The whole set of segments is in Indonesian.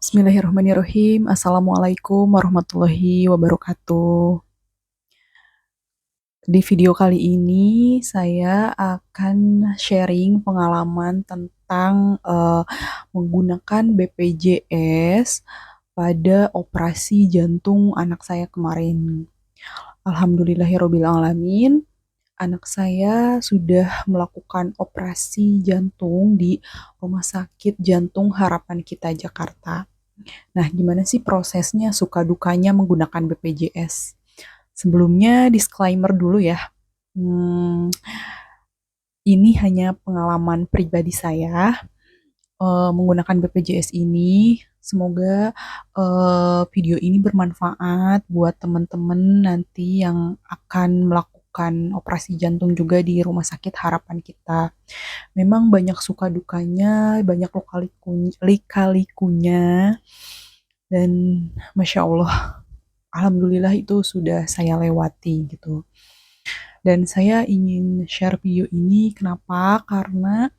Bismillahirrahmanirrahim. Assalamualaikum warahmatullahi wabarakatuh. Di video kali ini saya akan sharing pengalaman tentang menggunakan BPJS pada operasi jantung anak saya kemarin. Alhamdulillahirabbil alamin, anak saya sudah melakukan operasi jantung di Rumah Sakit Jantung Harapan Kita Jakarta. Nah, gimana sih prosesnya, suka dukanya menggunakan BPJS? Sebelumnya disclaimer dulu ya. Ini hanya pengalaman pribadi saya menggunakan BPJS ini. Semoga video ini bermanfaat buat teman-teman nanti yang akan melakukan operasi jantung juga di Rumah Sakit Harapan Kita. Memang banyak suka dukanya, banyak lika-likunya, dan Masya Allah, Alhamdulillah itu sudah saya lewati gitu. Dan saya ingin share video ini kenapa? Karena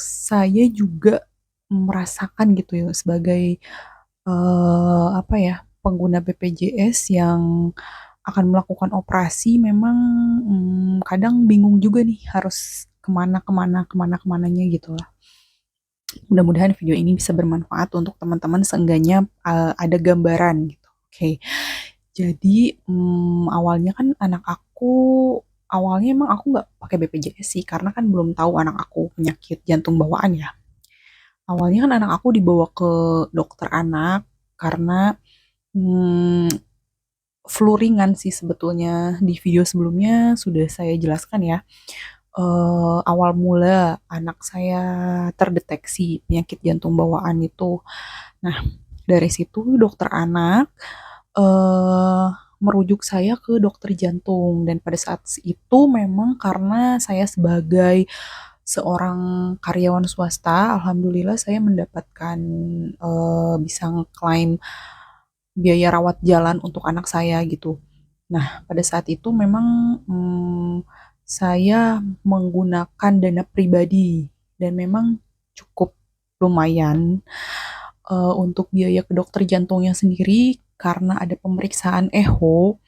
saya juga merasakan gitu ya sebagai pengguna BPJS yang akan melakukan operasi. Memang kadang bingung juga nih harus kemananya gitu lah. Mudah-mudahan video ini bisa bermanfaat untuk teman-teman, seenggaknya ada gambaran gitu. Oke. Jadi awalnya kan awalnya emang aku nggak pakai BPJS sih, karena kan belum tahu anak aku penyakit jantung bawaan ya. Awalnya kan anak aku dibawa ke dokter anak karena flu ringan sih sebetulnya. Di video sebelumnya sudah saya jelaskan ya. Awal mula anak saya terdeteksi penyakit jantung bawaan itu. Nah, dari situ dokter anak merujuk saya ke dokter jantung, dan pada saat itu memang karena saya sebagai seorang karyawan swasta, alhamdulillah saya mendapatkan bisa ngeklaim biaya rawat jalan untuk anak saya gitu. Nah, pada saat itu memang saya menggunakan dana pribadi, dan memang cukup lumayan untuk biaya ke dokter jantungnya sendiri, karena ada pemeriksaan echo.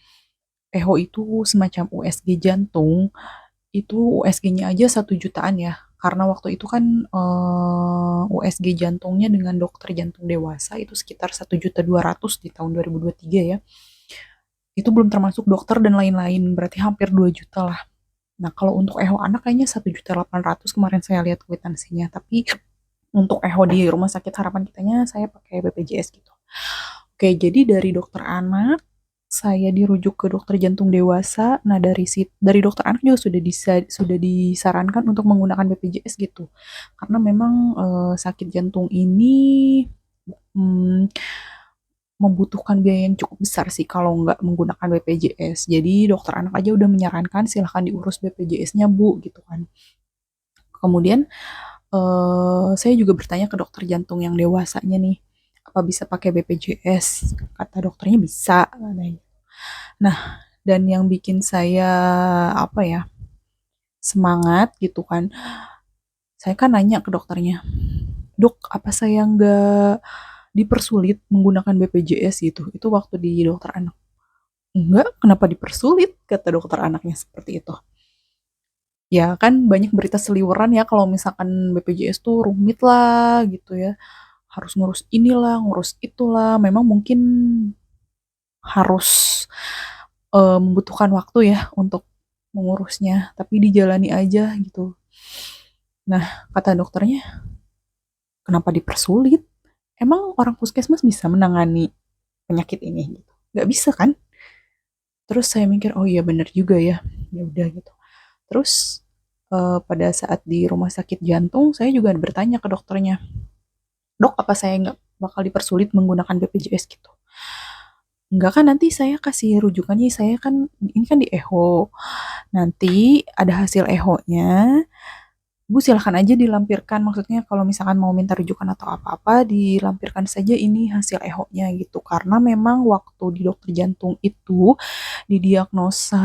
Echo itu semacam USG jantung. Itu USG-nya aja 1 jutaan ya. Karena waktu itu kan USG jantungnya dengan dokter jantung dewasa itu sekitar 1.200.000 di tahun 2023 ya. Itu belum termasuk dokter dan lain-lain, berarti hampir 2 juta lah. Nah, kalau untuk echo anak kayaknya 1.800.000 kemarin saya lihat kwitansinya. Tapi untuk echo di Rumah Sakit Harapan Kitanya saya pakai BPJS gitu. Oke, jadi dari dokter anak saya dirujuk ke dokter jantung dewasa. Nah, dari dokter anak juga sudah disarankan untuk menggunakan BPJS gitu. Karena memang sakit jantung ini membutuhkan biaya yang cukup besar sih kalau nggak menggunakan BPJS. Jadi dokter anak aja udah menyarankan silahkan diurus BPJS-nya Bu gitu kan. Kemudian saya juga bertanya ke dokter jantung yang dewasanya nih, apa bisa pakai BPJS? Kata dokternya bisa. Nah, dan yang bikin saya semangat gitu kan, saya kan nanya ke dokternya, Dok, apa saya nggak dipersulit menggunakan BPJS gitu? Itu waktu di dokter anak. Enggak, kenapa dipersulit? Kata dokter anaknya seperti itu. Ya kan banyak berita seliweran ya kalau misalkan BPJS tuh rumit lah gitu ya. Harus ngurus inilah, ngurus itulah. Memang mungkin harus membutuhkan waktu ya untuk mengurusnya, tapi dijalani aja gitu. Nah, kata dokternya, kenapa dipersulit? Emang orang puskesmas bisa menangani penyakit ini gitu? Nggak bisa kan? Terus saya mikir, oh iya bener juga ya. Ya udah gitu. Terus pada saat di rumah sakit jantung, saya juga bertanya ke dokternya, Dok, apa saya nggak bakal dipersulit menggunakan BPJS gitu? Enggak kan, nanti saya kasih rujukannya, saya kan ini kan di echo. Nanti ada hasil echo-nya, Bu silahkan aja dilampirkan, maksudnya kalau misalkan mau minta rujukan atau apa-apa, dilampirkan saja ini hasil echo-nya gitu. Karena memang waktu di dokter jantung itu, didiagnosa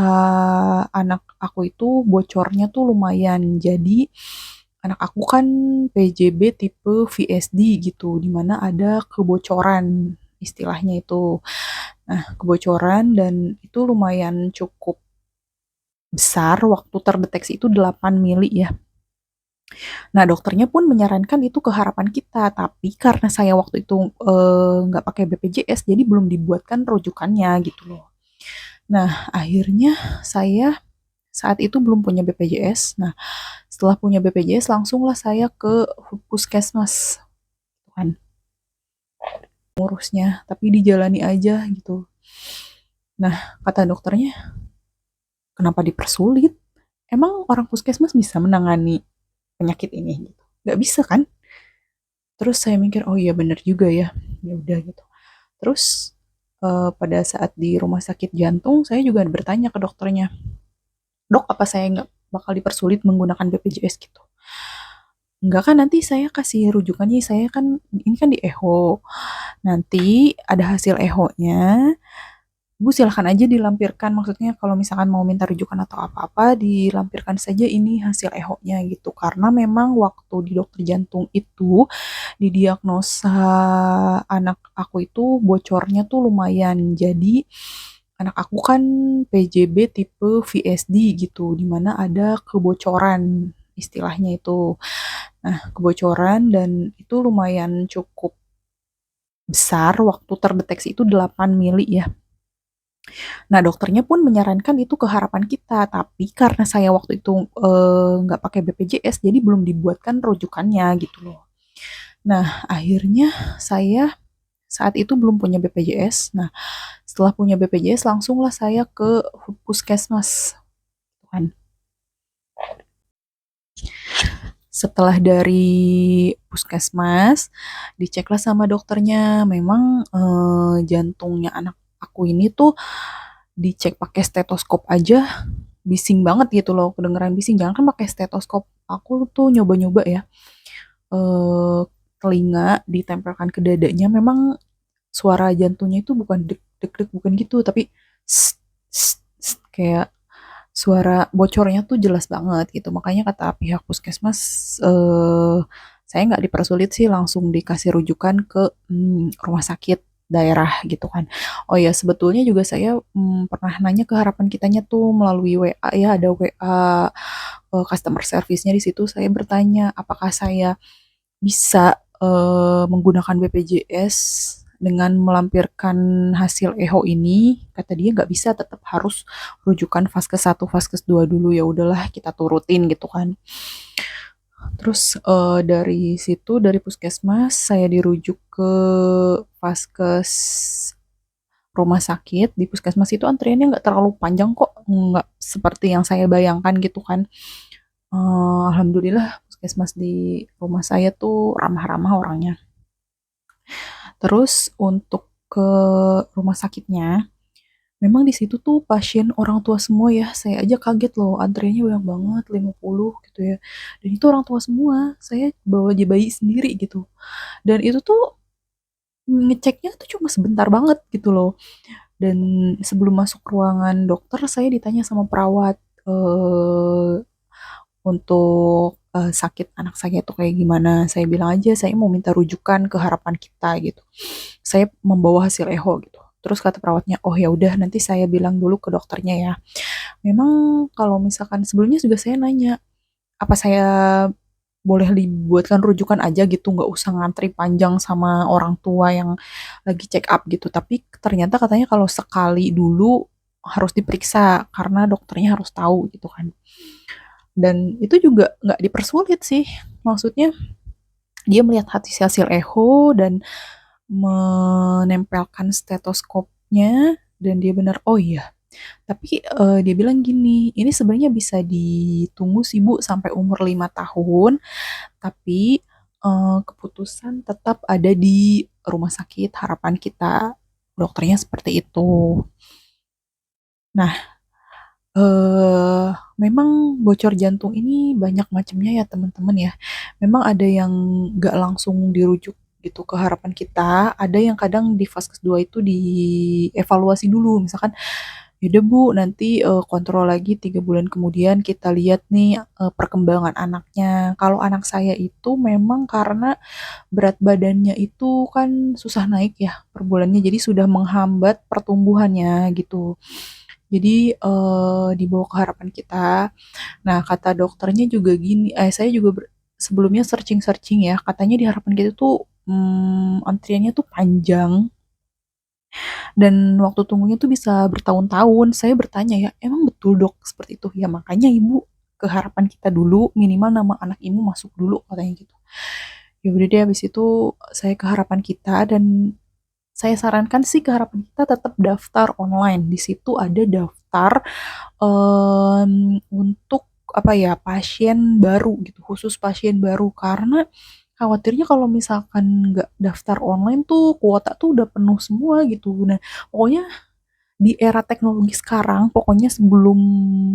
anak aku itu bocornya tuh lumayan. Jadi anak aku kan PJB tipe VSD gitu, di mana ada kebocoran istilahnya itu. Nah, kebocoran dan itu lumayan cukup besar, waktu terdeteksi itu 8 mili ya. Nah, dokternya pun menyarankan itu ke harapan kita, tapi karena saya waktu itu nggak pakai BPJS, jadi belum dibuatkan rujukannya gitu loh. Nah, akhirnya saya saat itu belum punya BPJS. Nah, setelah punya BPJS, langsunglah saya ke puskesmas kan ngurusnya, tapi dijalani aja gitu. Nah, kata dokternya, kenapa dipersulit? Emang orang puskesmas bisa menangani penyakit ini? Gitu. Nggak bisa kan? Terus saya mikir, oh iya bener juga ya. Ya udah gitu. Terus pada saat di rumah sakit jantung, saya juga bertanya ke dokternya, dok apa saya nggak bakal dipersulit menggunakan BPJS gitu? Enggak kan nanti saya kasih rujukannya, saya kan ini kan di echo. Nanti ada hasil echo-nya, Bu silahkan aja dilampirkan, maksudnya kalau misalkan mau minta rujukan atau apa-apa, dilampirkan saja ini hasil echo-nya gitu. Karena memang waktu di dokter jantung itu, didiagnosa anak aku itu bocornya tuh lumayan. Jadi anak aku kan PJB tipe VSD gitu, dimana ada kebocoran istilahnya itu. Nah, kebocoran dan itu lumayan cukup besar, waktu terdeteksi itu 8 mili ya. Nah, dokternya pun menyarankan itu ke harapan kita, tapi karena saya waktu itu nggak pakai BPJS, jadi belum dibuatkan rujukannya gitu loh. Nah, akhirnya saya saat itu belum punya BPJS. Nah, setelah punya BPJS, langsunglah saya ke puskesmas kan. Setelah dari puskesmas, diceklah sama dokternya, memang jantungnya anak aku ini tuh dicek pakai stetoskop aja bising banget gitu loh, kedengeran bising. Jangan kan pakai stetoskop, aku tuh nyoba-nyoba ya, eh, telinga ditempelkan ke dadanya, memang suara jantungnya itu bukan dek dek dek bukan gitu, tapi sst, sst, sst, kayak suara bocornya tuh jelas banget gitu. Makanya kata pihak puskesmas, eh, saya nggak dipersulit sih, langsung dikasih rujukan ke rumah sakit daerah gitu kan. Oh ya, sebetulnya juga saya pernah nanya ke harapan kitanya tuh melalui WA ya, ada WA customer service-nya di situ. Saya bertanya apakah saya bisa menggunakan BPJS dengan melampirkan hasil echo ini. Kata dia nggak bisa, tetap harus rujukan vaskes 1, vaskes 2 dulu. Ya udahlah, kita turutin gitu kan. Terus dari situ, dari puskesmas saya dirujuk ke vaskes rumah sakit. Di puskesmas itu antriannya nggak terlalu panjang kok, nggak seperti yang saya bayangkan gitu kan. Alhamdulillah puskesmas di rumah saya tuh ramah-ramah orangnya. Terus untuk ke rumah sakitnya, memang di situ tuh pasien orang tua semua ya. Saya aja kaget loh, antriannya banyak banget, 50 gitu ya. Dan itu orang tua semua. Saya bawa bayi sendiri gitu. Dan itu tuh ngeceknya tuh cuma sebentar banget gitu loh. Dan sebelum masuk ruangan dokter, saya ditanya sama perawat, untuk sakit anak saya itu kayak gimana. Saya bilang aja saya mau minta rujukan ke harapan kita gitu. Saya membawa hasil echo gitu. Terus kata perawatnya, oh ya udah nanti saya bilang dulu ke dokternya ya. Memang kalau misalkan sebelumnya juga saya nanya, apa saya boleh dibuatkan rujukan aja gitu, nggak usah ngantri panjang sama orang tua yang lagi check up gitu. Tapi ternyata katanya kalau sekali dulu harus diperiksa karena dokternya harus tahu gitu kan. Dan itu juga nggak dipersulit sih, maksudnya dia melihat hasil echo dan menempelkan stetoskopnya, dan dia benar, oh iya. Tapi dia bilang gini, ini sebenarnya bisa ditunggu sih Bu sampai umur 5 tahun, tapi keputusan tetap ada di rumah sakit harapan kita. Dokternya seperti itu. Nah, eh memang bocor jantung ini banyak macamnya ya teman-teman ya. Memang ada yang nggak langsung dirujuk gitu ke harapan kita, ada yang kadang di fase 2 itu dievaluasi dulu, misalkan Yaudah Bu, nanti kontrol lagi 3 bulan kemudian kita lihat nih perkembangan anaknya. Kalau anak saya itu memang karena berat badannya itu kan susah naik ya per bulannya, jadi sudah menghambat pertumbuhannya gitu. Jadi dibawa ke harapan kita. Nah kata dokternya juga gini, saya juga sebelumnya searching-searching ya, katanya di harapan kita tuh antriannya tuh panjang dan waktu tunggunya tuh bisa bertahun-tahun. Saya bertanya ya, emang betul dok seperti itu? Ya makanya ibu ke harapan kita dulu, minimal nama anak ibu masuk dulu katanya gitu. Ya udah deh, habis itu saya ke harapan kita dan saya sarankan sih ke harapan kita tetap daftar online. Di situ ada daftar untuk apa ya, pasien baru gitu, khusus pasien baru, karena khawatirnya kalau misalkan nggak daftar online tuh kuota tuh udah penuh semua gitu. Nah, pokoknya di era teknologi sekarang, pokoknya sebelum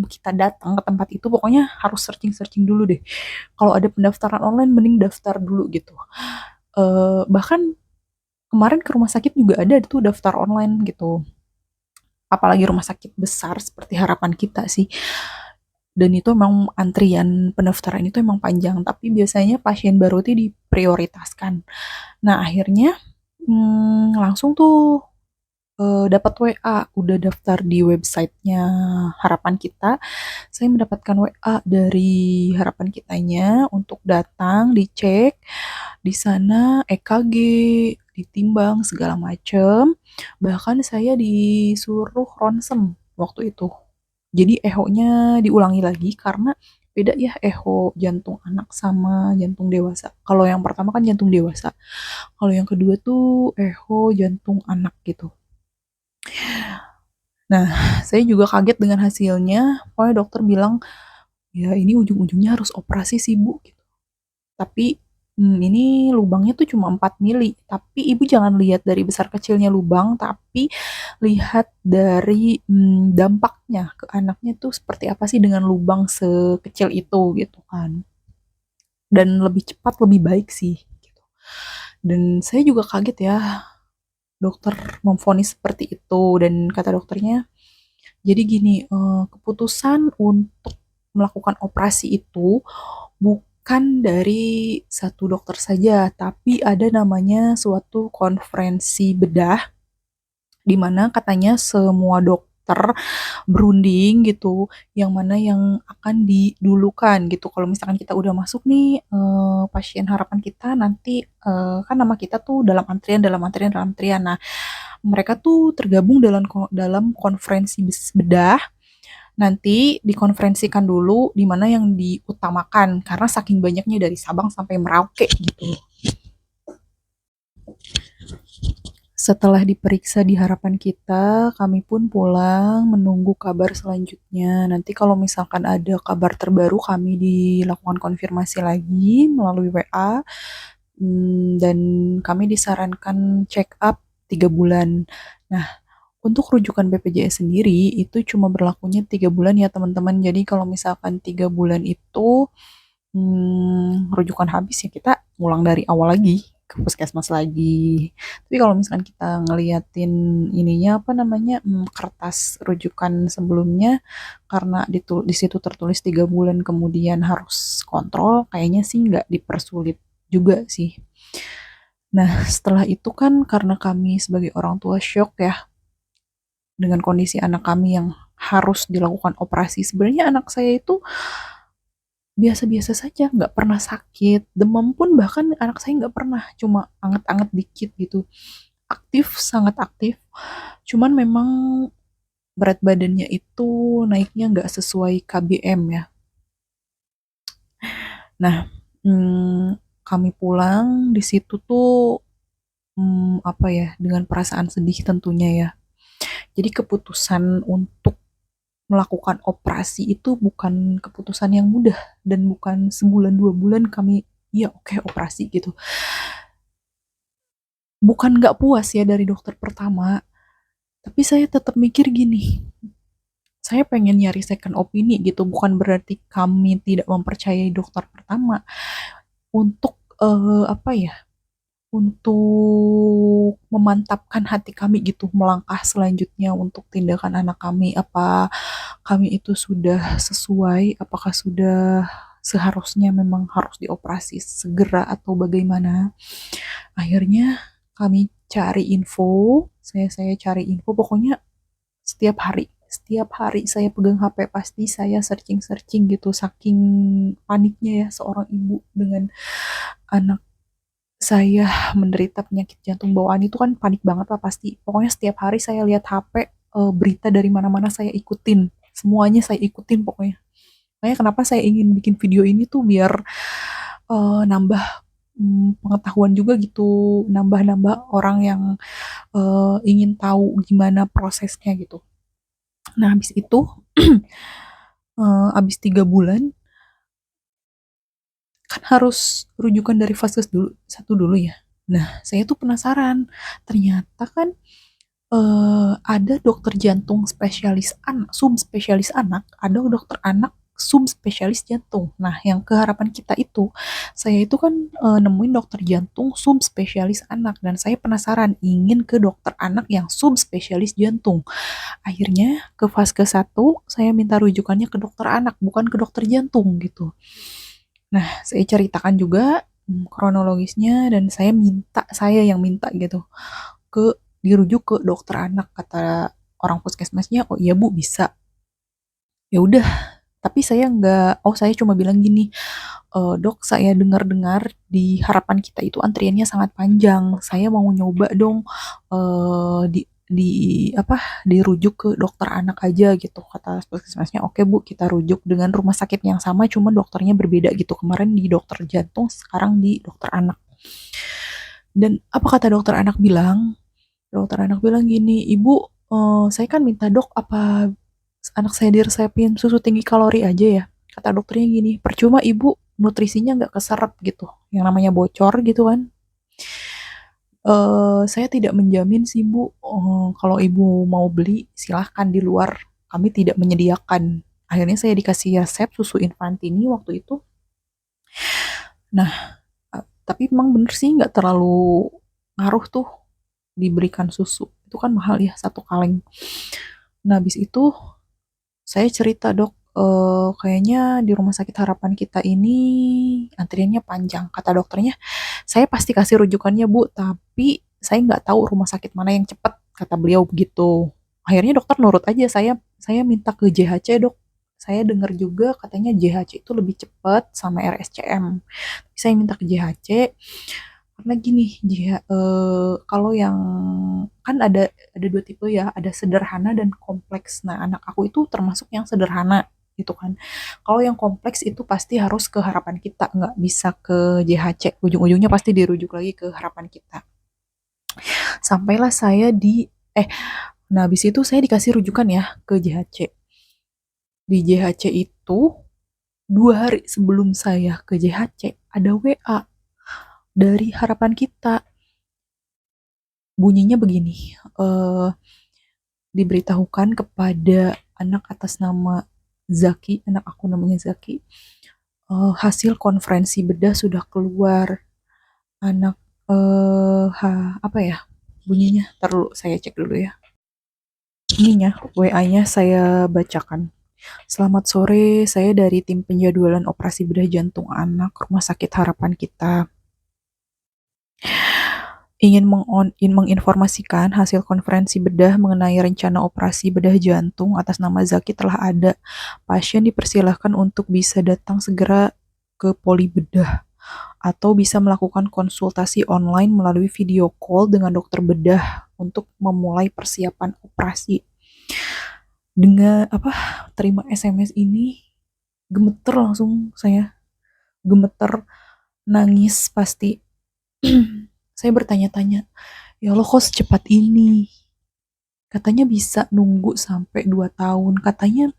kita datang ke tempat itu, pokoknya harus searching-searching dulu deh. Kalau ada pendaftaran online, mending daftar dulu gitu. Bahkan kemarin ke rumah sakit juga ada tuh daftar online gitu. Apalagi rumah sakit besar seperti harapan kita sih. Dan itu emang antrian pendaftaran itu emang panjang, tapi biasanya pasien baru itu diprioritaskan. Nah, akhirnya langsung tuh dapat WA, udah daftar di websitenya harapan kita. Saya mendapatkan WA dari harapan kitanya untuk datang, dicek di sana EKG, ditimbang segala macem. Bahkan saya disuruh ronsen waktu itu. Jadi echo-nya diulangi lagi karena beda ya echo jantung anak sama jantung dewasa. Kalau yang pertama kan jantung dewasa. Kalau yang kedua tuh echo jantung anak gitu. Nah, saya juga kaget dengan hasilnya. Pokoknya dokter bilang, ya ini ujung-ujungnya harus operasi sih Bu. Gitu. Tapi ini lubangnya tuh cuma 4 mili. Tapi ibu jangan lihat dari besar kecilnya lubang, tapi lihat dari dampaknya ke anaknya tuh seperti apa sih dengan lubang sekecil itu gitu kan. Dan lebih cepat, lebih baik sih. Gitu. Dan saya juga kaget ya, dokter memvonis seperti itu. Dan kata dokternya, jadi gini, keputusan untuk melakukan operasi itu bukan dari satu dokter saja, tapi ada namanya suatu konferensi bedah, di mana katanya semua dokter berunding gitu, yang mana yang akan didulukan gitu. Kalau misalkan kita udah masuk nih, pasien harapan kita nanti kan nama kita tuh dalam antrian, dalam antrian, dalam antrian. Nah, mereka tuh tergabung dalam konferensi bedah, nanti dikonferensikan dulu di mana yang diutamakan karena saking banyaknya dari Sabang sampai Merauke gitu. Setelah diperiksa di harapan kita, kami pun pulang menunggu kabar selanjutnya. Nanti kalau misalkan ada kabar terbaru, kami dilakukan konfirmasi lagi melalui WA. Dan kami disarankan check up 3 bulan. Nah, untuk rujukan BPJS sendiri itu cuma berlakunya 3 bulan ya teman-teman. Jadi kalau misalkan 3 bulan itu rujukan habis ya kita ngulang dari awal lagi ke puskesmas lagi. Tapi kalau misalkan kita ngeliatin ininya apa namanya kertas rujukan sebelumnya, karena di situ tertulis 3 bulan kemudian harus kontrol, kayaknya sih nggak dipersulit juga sih. Nah setelah itu kan karena kami sebagai orang tua shock ya dengan kondisi anak kami yang harus dilakukan operasi. Sebenarnya anak saya itu biasa-biasa saja, nggak pernah sakit, demam pun bahkan anak saya nggak pernah, cuma anget-anget dikit gitu. Aktif, sangat aktif, cuman memang berat badannya itu naiknya nggak sesuai KBM ya. Nah, kami pulang di situ tuh apa ya, dengan perasaan sedih tentunya ya. Jadi keputusan untuk melakukan operasi itu bukan keputusan yang mudah dan bukan sebulan 2 bulan kami ya oke operasi gitu. Bukan nggak puas ya dari dokter pertama, tapi saya tetap mikir gini, saya pengen nyari second opini gitu, bukan berarti kami tidak mempercayai dokter pertama untuk apa ya, untuk memantapkan hati kami gitu, melangkah selanjutnya untuk tindakan anak kami. Apa kami itu sudah sesuai, apakah sudah seharusnya memang harus dioperasi segera atau bagaimana. Akhirnya kami cari info, saya cari info, pokoknya setiap hari saya pegang HP pasti saya searching-searching gitu, saking paniknya ya seorang ibu dengan anak saya menderita penyakit jantung bawaan itu kan panik banget lah pasti. Pokoknya setiap hari saya lihat HP, berita dari mana-mana saya ikutin. Semuanya saya ikutin pokoknya. Makanya kenapa saya ingin bikin video ini tuh biar nambah pengetahuan juga gitu, nambah-nambah orang yang ingin tahu gimana prosesnya gitu. Nah, habis itu, habis 3 bulan, kan harus rujukan dari vaskes dulu, satu dulu ya. Nah, saya tuh penasaran, ternyata kan ada dokter jantung spesialis anak, subspesialis anak, ada dokter anak subspesialis jantung. Nah, yang ke harapan kita itu, saya itu kan nemuin dokter jantung subspesialis anak dan saya penasaran ingin ke dokter anak yang subspesialis jantung. Akhirnya ke fase satu saya minta rujukannya ke dokter anak, bukan ke dokter jantung gitu. Nah, saya ceritakan juga kronologisnya dan saya yang minta gitu dirujuk ke dokter anak, kata orang puskesmasnya. Oh iya Bu, bisa. Ya udah, tapi saya nggak, saya cuma bilang gini, Dok, saya dengar-dengar di harapan kita itu antriannya sangat panjang, saya mau nyoba dong, di apa dirujuk ke dokter anak aja gitu, kata puskesmasnya. Oke Bu, kita rujuk dengan rumah sakit yang sama cuma dokternya berbeda gitu, kemarin di dokter jantung, sekarang di dokter anak. Dan apa kata dokter anak bilang? Dokter anak bilang gini, Ibu, saya kan minta dok, apa anak saya diresepin susu tinggi kalori aja ya? Kata dokternya gini, percuma ibu, nutrisinya nggak keserap gitu, yang namanya bocor gitu kan. Saya tidak menjamin sih Bu, kalau ibu mau beli silahkan di luar, kami tidak menyediakan. Akhirnya saya dikasih resep susu Infantini waktu itu. Nah, tapi emang bener sih nggak terlalu ngaruh tuh diberikan susu. Itu kan mahal ya, satu kaleng. Nah, habis itu saya cerita, Dok, kayaknya di rumah sakit harapan kita ini antriannya panjang. Kata dokternya, saya pasti kasih rujukannya Bu, tapi saya nggak tahu rumah sakit mana yang cepat, kata beliau begitu. Akhirnya dokter nurut aja, saya minta ke JHC, Dok. Saya dengar juga katanya JHC itu lebih cepat sama RSCM. Saya minta ke JHC, karena gini, kalau yang kan ada dua tipe ya, ada sederhana dan kompleks. Nah, anak aku itu termasuk yang sederhana gitu kan. Kalau yang kompleks itu pasti harus ke harapan kita, nggak bisa ke JHC. Ujung-ujungnya pasti dirujuk lagi ke harapan kita. Sampailah saya nah habis itu saya dikasih rujukan ya ke JHC. Di JHC itu 2 hari sebelum saya ke JHC ada WA dari harapan kita. Bunyinya begini, eh, diberitahukan kepada anak atas nama Zaki, anak aku namanya Zaki, hasil konferensi bedah sudah keluar. Anak, apa ya bunyinya? Ntar dulu, saya cek dulu ya. Ininya, WA-nya saya bacakan. Selamat sore, saya dari tim penjadwalan operasi bedah jantung anak Rumah Sakit Harapan Kita. Ingin menginformasikan hasil konferensi bedah mengenai rencana operasi bedah jantung atas nama Zaki telah ada. Pasien dipersilahkan untuk bisa datang segera ke poli bedah atau bisa melakukan konsultasi online melalui video call dengan dokter bedah untuk memulai persiapan operasi. Dengan terima SMS ini, gemeter langsung saya, gemeter, nangis pasti. Saya bertanya-tanya, ya Allah kok secepat ini? Katanya bisa nunggu sampai 2 tahun. Katanya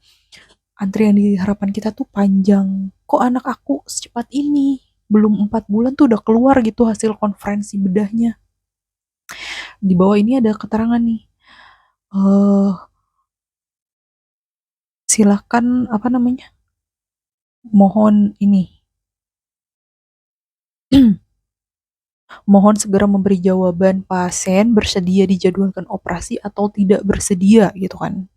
antrian di harapan kita tuh panjang. Kok anak aku secepat ini? Belum 4 bulan tuh udah keluar gitu hasil konferensi bedahnya. Di bawah ini ada keterangan nih. Silakan mohon ini Mohon segera memberi jawaban, pasien bersedia dijadwalkan operasi atau tidak bersedia gitu kan.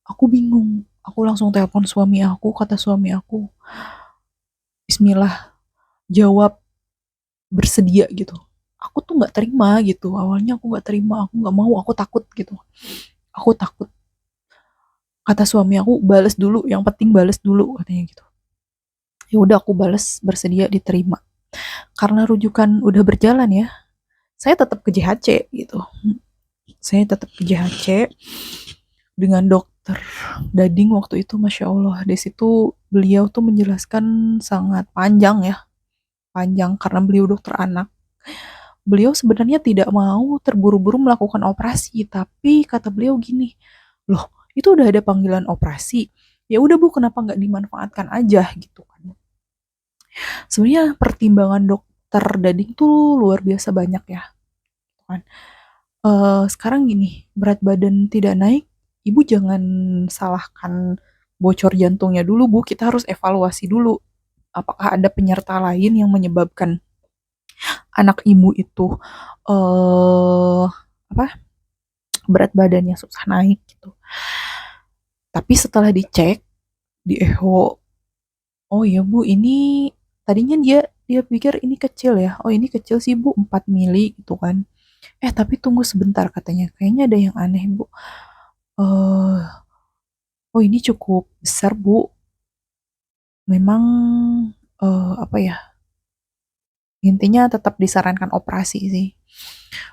Aku bingung. Aku langsung telepon suami aku, kata suami aku, Bismillah, jawab bersedia gitu. Aku tuh nggak terima gitu. Awalnya aku nggak terima, aku nggak mau, aku takut gitu. Aku takut. Kata suami aku, balas dulu, yang penting balas dulu katanya gitu. Ya udah aku balas bersedia diterima. Karena rujukan udah berjalan ya, saya tetap ke JHC gitu. Saya tetap ke JHC dengan dokter Dading waktu itu, masya Allah. Di situ beliau tuh menjelaskan sangat panjang ya, panjang karena beliau dokter anak. Beliau sebenarnya tidak mau terburu-buru melakukan operasi, tapi kata beliau gini, loh itu udah ada panggilan operasi, ya udah Bu, kenapa nggak dimanfaatkan aja gitu kan. Sebenarnya pertimbangan dokter Dading tuh luar biasa banyak ya kan. Sekarang gini, berat badan tidak naik, ibu jangan salahkan bocor jantungnya dulu Bu, kita harus evaluasi dulu apakah ada penyerta lain yang menyebabkan anak ibu itu eh apa, berat badannya susah naik gitu. Tapi setelah dicek di echo, oh ya Bu, ini tadinya dia dia pikir ini kecil ya. Oh ini kecil sih Bu, 4 mili gitu kan. Tapi tunggu sebentar katanya. Kayaknya ada yang aneh Bu. Eh, oh ini cukup besar Bu. Memang apa ya? Intinya tetap disarankan operasi sih.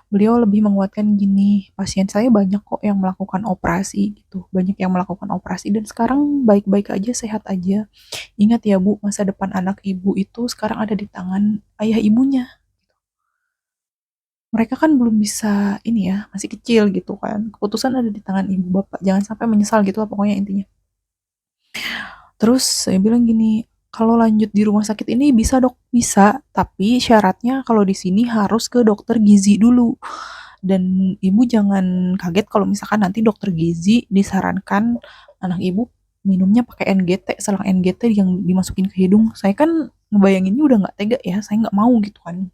Beliau lebih menguatkan gini, pasien saya banyak kok yang melakukan operasi gitu, banyak yang melakukan operasi dan sekarang baik-baik aja, sehat aja. Ingat ya Bu, masa depan anak ibu itu sekarang ada di tangan ayah ibunya. Mereka kan belum bisa ini ya, masih kecil gitu kan. Keputusan ada di tangan ibu bapak, jangan sampai menyesal gitu lah pokoknya intinya. Terus saya bilang gini, kalau lanjut di rumah sakit ini bisa Dok, bisa, tapi syaratnya kalau di sini harus ke dokter gizi dulu. Dan ibu jangan kaget kalau misalkan nanti dokter gizi disarankan anak ibu minumnya pakai NGT, selang NGT yang dimasukin ke hidung. Saya kan ngebayanginnya udah nggak tega ya, saya nggak mau gitu kan.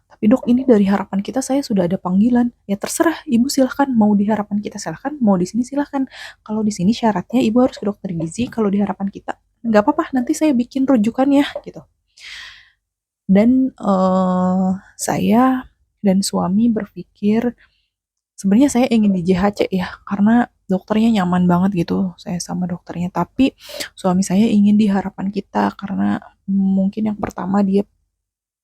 Tapi dok, ini dari harapan kita saya sudah ada panggilan. Ya terserah, ibu silahkan. Mau di harapan kita silahkan, mau di sini silahkan. Kalau di sini syaratnya ibu harus ke dokter gizi, kalau di harapan kita nggak apa-apa, nanti saya bikin rujukannya gitu. Dan saya dan suami berpikir, sebenarnya saya ingin di JHC ya, karena dokternya nyaman banget gitu, saya sama dokternya. Tapi suami saya ingin di harapan kita, karena mungkin yang pertama dia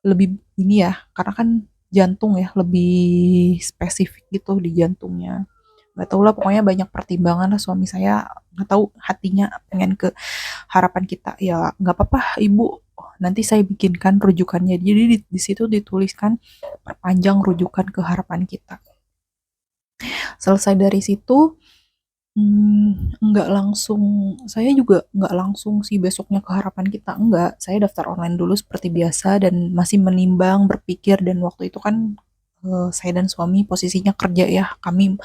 lebih ini ya, karena kan jantung ya, lebih spesifik gitu di jantungnya. Gak tau lah, pokoknya banyak pertimbangan lah suami saya, nggak tahu hatinya pengen ke harapan kita. Ya nggak apa-apa ibu, nanti saya bikinkan rujukannya. Jadi di situ dituliskan perpanjang rujukan ke harapan kita. Selesai dari situ, nggak langsung, saya juga nggak langsung sih besoknya ke harapan kita, enggak. Saya daftar online dulu seperti biasa dan masih menimbang, berpikir, dan waktu itu kan saya dan suami posisinya kerja ya, kami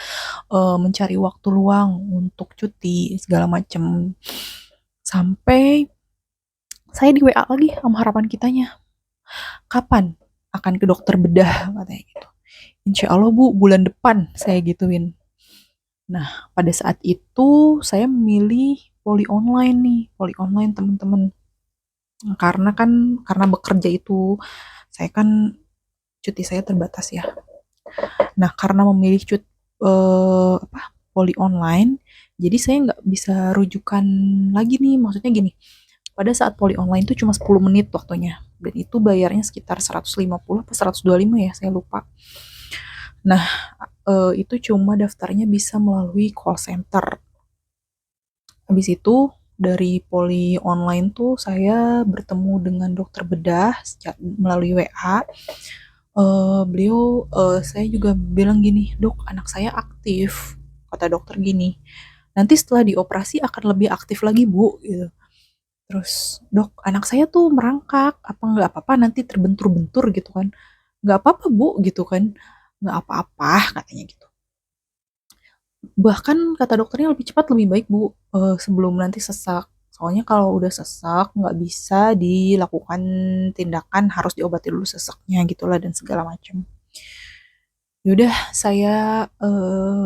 mencari waktu luang untuk cuti segala macam. Sampai saya di WA lagi sama harapan kitanya, kapan akan ke dokter bedah katanya gitu. Insya Allah Bu, bulan depan saya gituin. Nah, pada saat itu saya memilih poli online nih, poli online teman-teman. Karena bekerja itu saya kan cuti saya terbatas ya. Nah, karena memilih apa, poli online, jadi saya nggak bisa rujukan lagi nih. Maksudnya gini, pada saat poli online itu cuma 10 menit waktunya. Dan itu bayarnya sekitar 150 atau 125 ya, saya lupa. Nah, itu cuma daftarnya bisa melalui call center. Habis itu dari poli online tuh saya bertemu dengan dokter bedah melalui WA. Beliau, saya juga bilang gini, dok anak saya aktif, kata dokter gini, nanti setelah dioperasi akan lebih aktif lagi Bu gitu. Terus dok anak saya tuh merangkak, apa nggak apa-apa nanti terbentur-bentur gitu kan. Nggak apa-apa Bu gitu kan, nggak apa-apa katanya gitu. Bahkan kata dokternya lebih cepat lebih baik Bu, sebelum nanti sesak. Soalnya kalau udah sesak nggak bisa dilakukan tindakan harus diobati dulu seseknya gitulah dan segala macam. Yaudah saya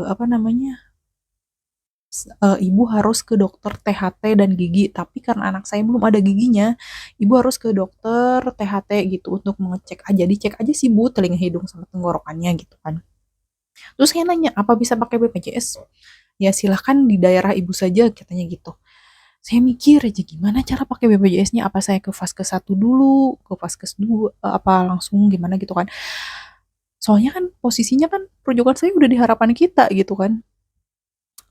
apa namanya ibu harus ke dokter THT dan gigi, tapi karena anak saya belum ada giginya, ibu harus ke dokter THT gitu untuk mengecek aja, dicek aja sih bu telinga hidung sama tenggorokannya gitu kan. Terus saya nanya apa bisa pakai BPJS, ya silahkan di daerah ibu saja katanya gitu. Saya mikir aja gimana cara pakai BPJS-nya, apa saya ke Vaskes 1 dulu, ke Vaskes 2, apa langsung gimana gitu kan. Soalnya kan posisinya kan rujukan saya udah di harapan kita gitu kan.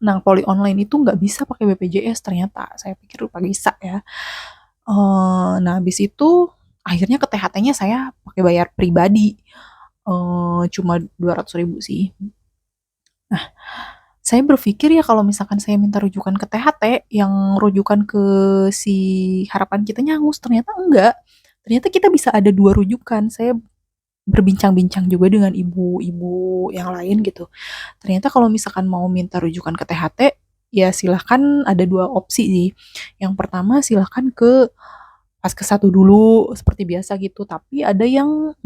Nah, poli online itu nggak bisa pakai BPJS ternyata. Saya pikir lupa bisa ya. Nah, habis itu akhirnya ke THT-nya saya pakai bayar pribadi. Cuma 200.000 sih. Nah, saya berpikir ya kalau misalkan saya minta rujukan ke THT, yang rujukan ke si harapan kitanya hangus, ternyata enggak. Ternyata kita bisa ada dua rujukan. Saya berbincang-bincang juga dengan ibu-ibu yang lain gitu. Ternyata kalau misalkan mau minta rujukan ke THT, ya silahkan ada dua opsi sih. Yang pertama silahkan ke Vaskes 1 dulu seperti biasa gitu. Tapi ada yang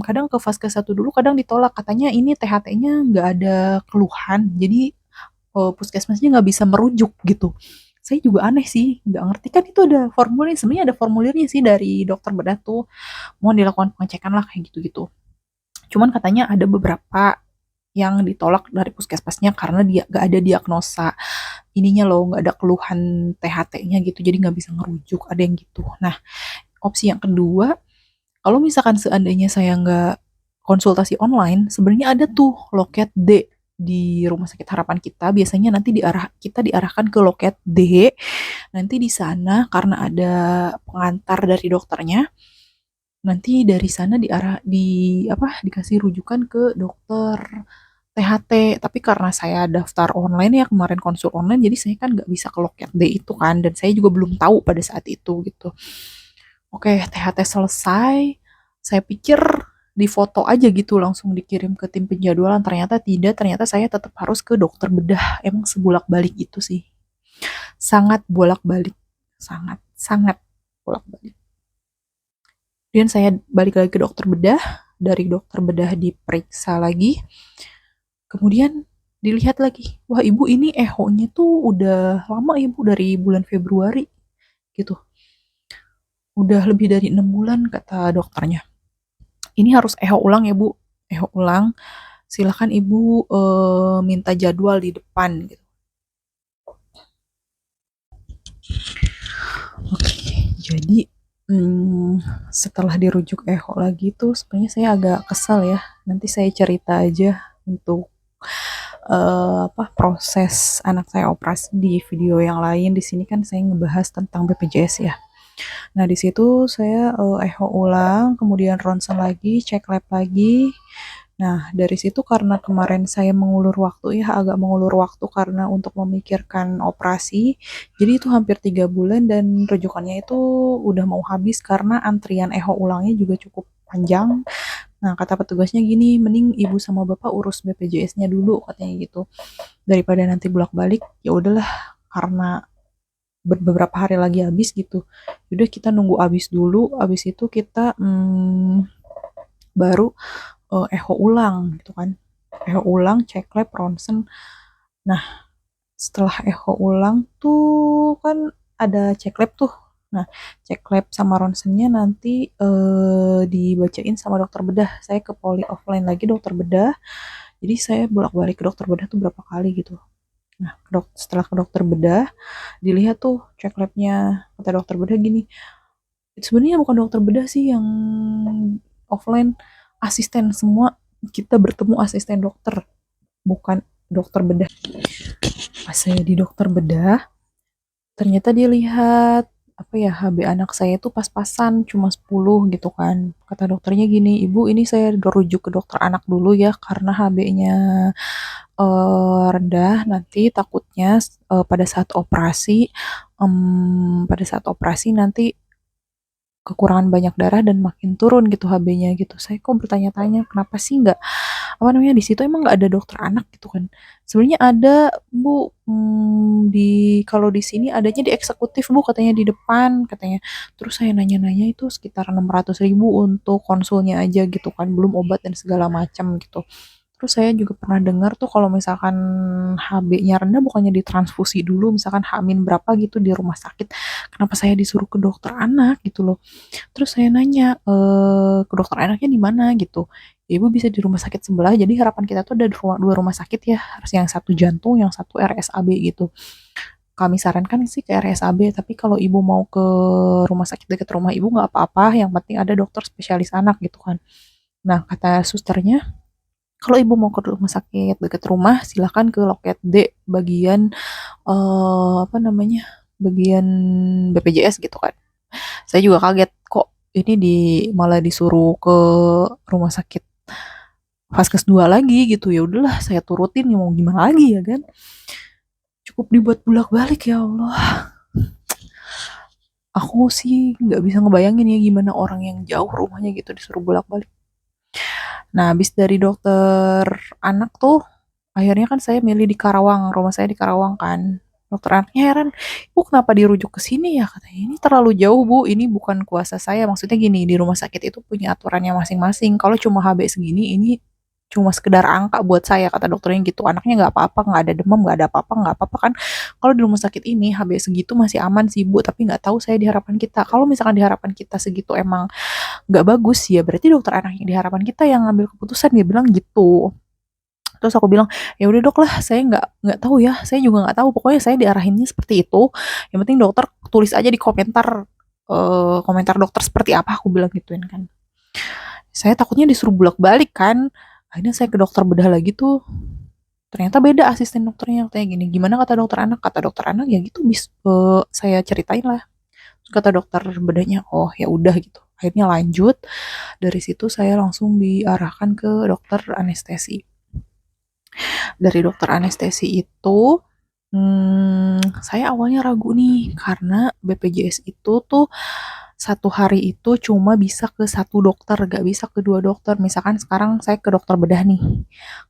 kadang ke Vaskes 1 dulu kadang ditolak. Katanya ini THT-nya nggak ada keluhan. Jadi puskesmasnya nggak bisa merujuk gitu. Saya juga aneh sih, nggak ngerti kan itu ada formulir, sebenarnya ada formulirnya sih dari dokter bedah tuh, mau dilakukan pengecekan lah kayak gitu-gitu. Cuman katanya ada beberapa yang ditolak dari puskesmasnya karena dia gak ada diagnosa ininya loh, gak ada keluhan THT-nya gitu, jadi nggak bisa ngerujuk, ada yang gitu. Nah, opsi yang kedua, kalau misalkan seandainya saya nggak konsultasi online, sebenarnya ada tuh loket D di Rumah Sakit Harapan kita. Biasanya nanti kita diarahkan ke loket D. Nanti di sana karena ada pengantar dari dokternya, nanti dari sana dikasih rujukan ke dokter THT. Tapi karena saya daftar online ya kemarin konsul online, jadi saya kan nggak bisa ke loket D itu kan, dan saya juga belum tahu pada saat itu gitu. Oke, THT selesai. Saya pikir di foto aja gitu langsung dikirim ke tim penjadwalan. Ternyata tidak, ternyata saya tetap harus ke dokter bedah. Emang sebolak-balik itu sih. Sangat bolak-balik. Sangat, sangat bolak-balik. Kemudian saya balik lagi ke dokter bedah. Dari dokter bedah diperiksa lagi. Kemudian dilihat lagi. Wah ibu ini eho-nya tuh udah lama ibu, dari bulan Februari gitu. Udah lebih dari 6 bulan kata dokternya. Ini harus eho ulang ya Bu, eho ulang. Silakan Ibu minta jadwal di depan gitu. Oke, jadi setelah dirujuk eho lagi tuh sebenarnya saya agak kesal ya. Nanti saya cerita aja untuk proses anak saya operasi di video yang lain. Di sini kan saya ngebahas tentang BPJS ya. Nah, di situ saya echo ulang, kemudian ronsen lagi, cek lab lagi. Nah, dari situ karena kemarin saya mengulur waktu ya, agak mengulur waktu karena untuk memikirkan operasi. Jadi itu hampir 3 bulan dan rujukannya itu udah mau habis karena antrian echo ulangnya juga cukup panjang. Nah, kata petugasnya gini, mending ibu sama bapak urus BPJS-nya dulu katanya gitu. Daripada nanti bolak-balik, ya udahlah karena beberapa hari lagi habis gitu. Udah kita nunggu habis dulu, habis itu kita baru echo ulang gitu kan. Echo ulang, cek lab, ronsen. Nah, setelah echo ulang tuh kan ada cek lab tuh. Nah, cek lab sama ronsennya nanti dibacain sama dokter bedah. Saya ke poli offline lagi dokter bedah. Jadi saya bolak-balik ke dokter bedah tuh berapa kali gitu. Nah, setelah ke dokter bedah, dilihat tuh cek labnya, kata dokter bedah gini, sebenarnya bukan dokter bedah sih yang offline, asisten semua, kita bertemu asisten dokter, bukan dokter bedah. Pas saya di dokter bedah, ternyata dia lihat apa ya, HB anak saya itu pas-pasan cuma 10 gitu kan. Kata dokternya gini, ibu ini saya rujuk ke dokter anak dulu ya karena HB-nya rendah, nanti takutnya pada saat operasi nanti kekurangan banyak darah dan makin turun gitu HB-nya gitu. Saya kok bertanya-tanya kenapa sih nggak apa namanya di situ emang nggak ada dokter anak gitu kan. Sebenarnya ada Bu, kalau di sini adanya di eksekutif Bu katanya di depan katanya. Terus saya nanya-nanya itu sekitar 600.000 untuk konsulnya aja gitu kan, belum obat dan segala macam gitu. Terus saya juga pernah dengar tuh kalau misalkan HB-nya rendah bukannya ditransfusi dulu, misalkan H-min berapa gitu di rumah sakit. Kenapa saya disuruh ke dokter anak gitu loh. Terus saya nanya, ke dokter anaknya di mana gitu. Ya, Ibu bisa di rumah sakit sebelah. Jadi harapan kita tuh ada dua rumah sakit ya, yang satu jantung, yang satu RSAB gitu. Kami sarankan sih ke RSAB, tapi kalau ibu mau ke rumah sakit dekat rumah ibu nggak apa-apa, yang penting ada dokter spesialis anak gitu kan. Nah, kata susternya, kalau ibu mau ke rumah sakit dekat rumah, silahkan ke loket D bagian apa namanya, bagian BPJS gitu kan. Saya juga kaget kok ini malah disuruh ke rumah sakit Vaskes 2 lagi gitu. Ya udahlah, saya turutin ya mau gimana lagi ya kan. Cukup dibuat bolak-balik ya Allah. Aku sih nggak bisa ngebayangin ya gimana orang yang jauh rumahnya gitu disuruh bolak-balik. Nah, habis dari dokter anak tuh, akhirnya kan saya milih di Karawang, rumah saya di Karawang kan. Dokter anaknya heran, "Bu kenapa dirujuk ke sini ya?" Katanya, "Ini terlalu jauh, Bu. Ini bukan kuasa saya." Maksudnya gini, di rumah sakit itu punya aturannya masing-masing. Kalau cuma HB segini, ini cuma sekedar angka buat saya, kata dokternya gitu. Anaknya nggak apa-apa, nggak ada demam, nggak ada apa-apa, nggak apa-apa kan. Kalau di rumah sakit ini HB segitu masih aman sih, Bu. Tapi nggak tahu saya di harapan kita. Kalau misalkan di harapan kita segitu emang nggak bagus ya berarti dokter anak yang di harapan kita yang ngambil keputusan, dia bilang gitu. Terus aku bilang ya udah dok lah, saya nggak tahu ya, saya juga nggak tahu, pokoknya saya diarahinnya seperti itu. Yang penting dokter tulis aja di komentar, komentar dokter seperti apa, aku bilang gituin kan. Saya takutnya disuruh bolak-balik kan. Akhirnya saya ke dokter bedah lagi tuh, ternyata beda asisten dokternya. Katanya gini, gimana kata dokter anak, kata dokter anak ya gitu, saya ceritain lah. Terus kata dokter bedanya, oh ya udah gitu. Akhirnya lanjut, dari situ saya langsung diarahkan ke dokter anestesi. Dari dokter anestesi itu, saya awalnya ragu nih, karena BPJS itu tuh satu hari itu cuma bisa ke satu dokter, gak bisa ke dua dokter. Misalkan sekarang saya ke dokter bedah nih,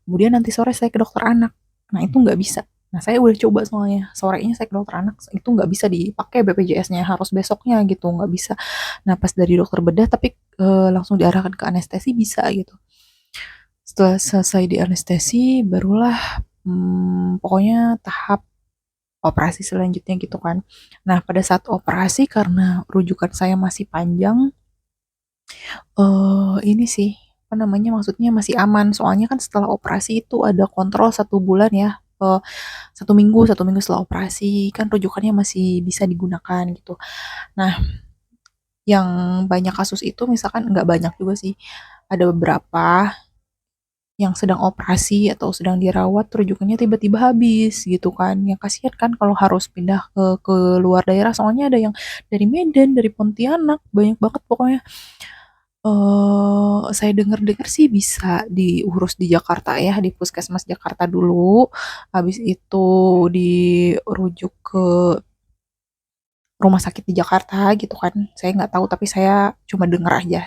kemudian nanti sore saya ke dokter anak. Nah itu nggak bisa. Nah saya udah coba soalnya, sorenya saya ke dokter anak, itu nggak bisa dipakai BPJS-nya, harus besoknya gitu, nggak bisa. Nah pas dari dokter bedah, tapi langsung diarahkan ke anestesi bisa gitu. Setelah selesai di anestesi, barulah pokoknya tahap operasi selanjutnya gitu kan. Nah, pada saat operasi karena rujukan saya masih panjang, ini sih, apa namanya, maksudnya masih aman. Soalnya kan setelah operasi itu ada kontrol 1 bulan ya, 1 minggu setelah operasi, kan rujukannya masih bisa digunakan gitu. Nah, yang banyak kasus itu misalkan nggak banyak juga sih, ada beberapa yang sedang operasi atau sedang dirawat rujukannya tiba-tiba habis gitu kan. Yang kasihan kan kalau harus pindah ke luar daerah, soalnya ada yang dari Medan, dari Pontianak, banyak banget pokoknya. Saya dengar-dengar sih bisa diurus di Jakarta ya, di Puskesmas Jakarta dulu. Habis itu dirujuk ke rumah sakit di Jakarta gitu kan. Saya nggak tahu tapi saya cuma dengar aja.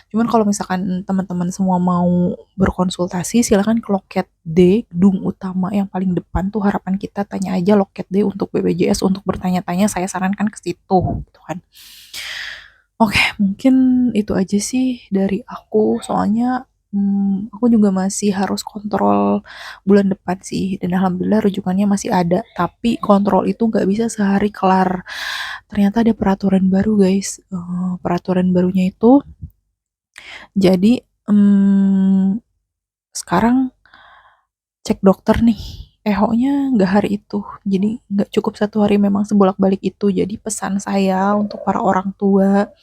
Cuman kalau misalkan teman-teman semua mau berkonsultasi silakan ke loket D gedung utama yang paling depan tuh, harapan kita, tanya aja loket D untuk BPJS untuk bertanya-tanya, saya sarankan ke situ gitu kan. Oke, mungkin itu aja sih dari aku. Soalnya aku juga masih harus kontrol bulan depan sih. Dan alhamdulillah rujukannya masih ada. Tapi kontrol itu nggak bisa sehari kelar. Ternyata ada peraturan baru guys. Peraturan barunya itu jadi sekarang cek dokter nih. EHO-nya nggak hari itu. Jadi nggak cukup 1 hari, memang sebolak-balik itu. Jadi pesan saya untuk para orang tua,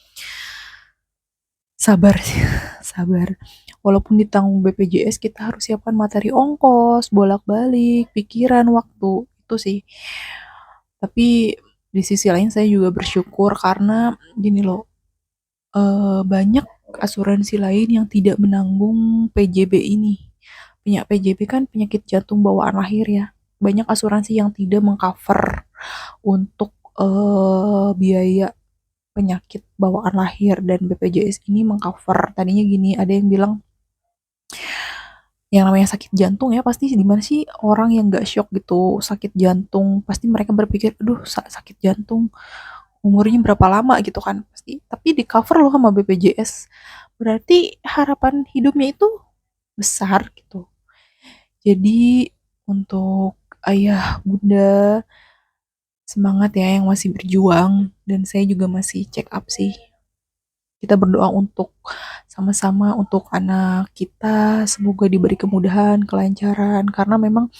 sabar sih, sabar. Walaupun ditanggung BPJS, kita harus siapkan materi ongkos, bolak-balik, pikiran, waktu. Itu sih. Tapi di sisi lain saya juga bersyukur karena gini loh, banyak asuransi lain yang tidak menanggung PJB ini. PJB kan penyakit jantung bawaan lahir ya. Banyak asuransi yang tidak mengcover untuk biaya penyakit bawaan lahir, dan BPJS ini mengcover. Tadinya gini, ada yang bilang yang namanya sakit jantung ya pasti di mana sih orang yang nggak shock gitu sakit jantung, pasti mereka berpikir aduh sakit jantung umurnya berapa lama gitu kan pasti, tapi di cover loh sama BPJS, berarti harapan hidupnya itu besar gitu. Jadi untuk ayah bunda semangat ya yang masih berjuang, dan saya juga masih check up sih. Kita berdoa untuk sama-sama untuk anak kita, semoga diberi kemudahan, kelancaran, karena memang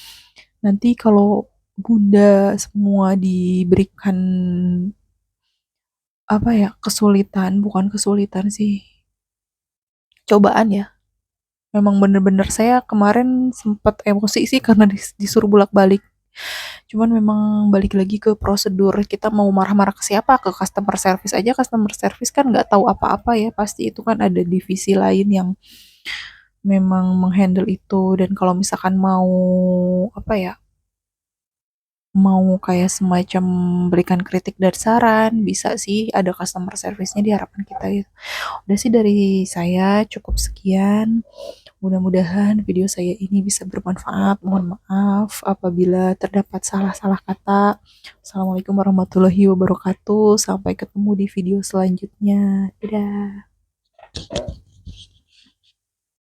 nanti kalau bunda semua diberikan apa ya, kesulitan, bukan kesulitan sih, cobaan ya. Memang bener-bener saya kemarin sempat emosi sih karena disuruh bolak-balik. Cuman memang balik lagi ke prosedur, kita mau marah-marah ke siapa? Ke customer service aja, customer service kan nggak tahu apa-apa ya, pasti itu kan ada divisi lain yang memang menghandle itu. Dan kalau misalkan mau apa ya, mau kayak semacam berikan kritik dan saran, bisa sih ada customer service-nya di harapan kita ya. Udah sih dari saya cukup sekian. Mudah-mudahan video saya ini bisa bermanfaat. Mohon maaf apabila terdapat salah-salah kata. Assalamualaikum warahmatullahi wabarakatuh. Sampai ketemu di video selanjutnya. Dadah.